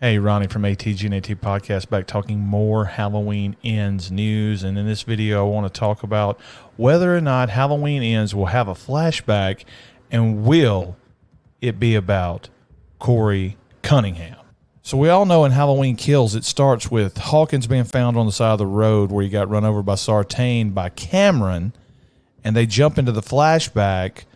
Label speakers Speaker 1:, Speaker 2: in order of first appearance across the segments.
Speaker 1: Hey, Ronnie from ATG&AT Podcast back talking more Halloween Ends news. And in this video, I want to talk about whether or not Halloween Ends will have a flashback and will it be about Corey Cunningham. So we all know in Halloween Kills, it starts with Hawkins being found on the side of the road where he got run over by Sartain by Cameron. And they jump into the flashback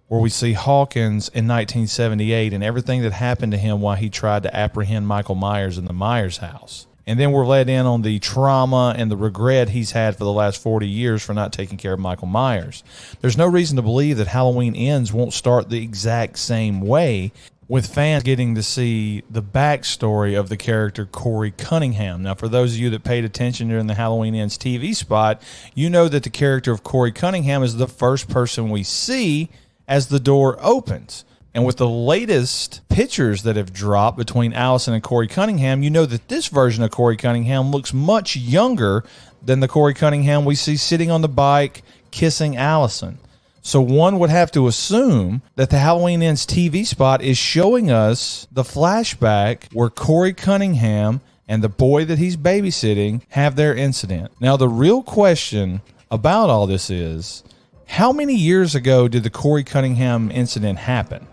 Speaker 1: where we see Hawkins in 1978 and everything that happened to him while he tried to apprehend Michael Myers in the Myers house. And then we're led in on the trauma and the regret he's had for the last 40 years for not taking care of Michael Myers. There's no reason to believe that Halloween Ends won't start the exact same way, with fans getting to see the backstory of the character Corey Cunningham. Now, for those of you that paid attention during the Halloween Ends TV spot, you know that the character of Corey Cunningham is the first person we see as the door opens. And with the latest pictures that have dropped between Allison and Corey Cunningham, you know that this version of Corey Cunningham looks much younger than the Corey Cunningham we see sitting on the bike kissing Allison. So one would have to assume that the Halloween Ends TV spot is showing us the flashback where Corey Cunningham and the boy that he's babysitting have their incident. Now, the real question about all this is, how many years ago did the Corey Cunningham incident happen?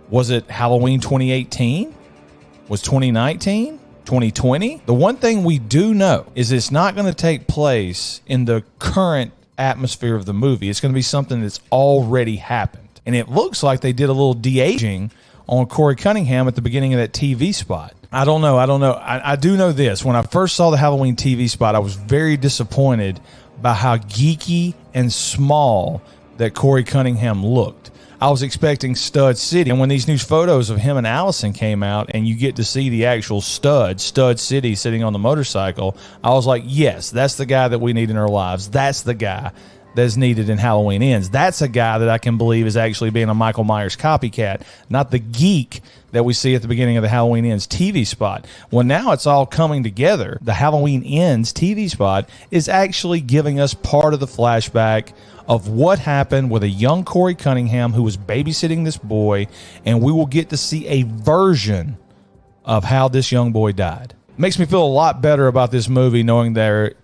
Speaker 1: Was it Halloween 2018? Was 2019? 2020? The one thing we do know is it's not going to take place in the current atmosphere of the movie. It's going to be something that's already happened. And it looks like they did a little de-aging on Corey Cunningham at the beginning of that TV spot. I don't know. I do know this. When I first saw the Halloween TV spot, I was very disappointed by how geeky and small that Corey Cunningham looked. I was expecting Stud City, and when these new photos of him and Allison came out and you get to see the actual Stud City sitting on the motorcycle, I was like, yes, that's the guy that we need in our lives. That's the guy that's needed in Halloween Ends. That's a guy that I can believe is actually being a Michael Myers copycat, not the geek that we see at the beginning of the Halloween Ends TV spot. Well, now it's all coming together. The Halloween Ends TV spot is actually giving us part of the flashback of what happened with a young Corey Cunningham who was babysitting this boy, and we will get to see a version of how this young boy died. Makes me feel a lot better about this movie knowing the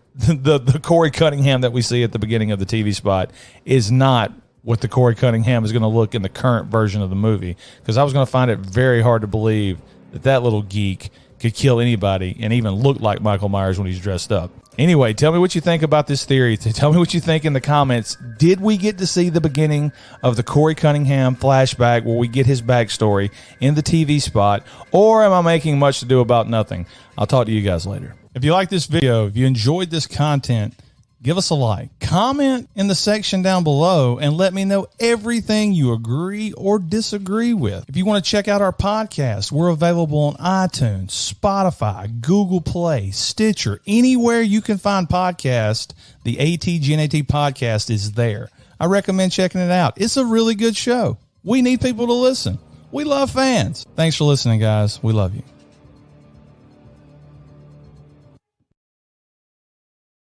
Speaker 1: Corey Cunningham that we see at the beginning of the TV spot is not what the Corey Cunningham is going to look in the current version of the movie, because I was going to find it very hard to believe that that little geek could kill anybody and even look like Michael Myers when he's dressed up. Anyway, tell me what you think about this theory. Tell me what you think in the comments. Did we get to see the beginning of the Corey Cunningham flashback where we get his backstory in the TV spot, or am I making much to do about nothing? I'll talk to you guys later. If you like this video, if you enjoyed this content, give us a like. Comment in the section down below and let me know everything you agree or disagree with. If you want to check out our podcast, we're available on iTunes, Spotify, Google Play, Stitcher, anywhere you can find podcasts. The ATG&AT podcast is there. I recommend checking it out. It's a really good show. We need people to listen. We love fans. Thanks for listening, guys. We love you.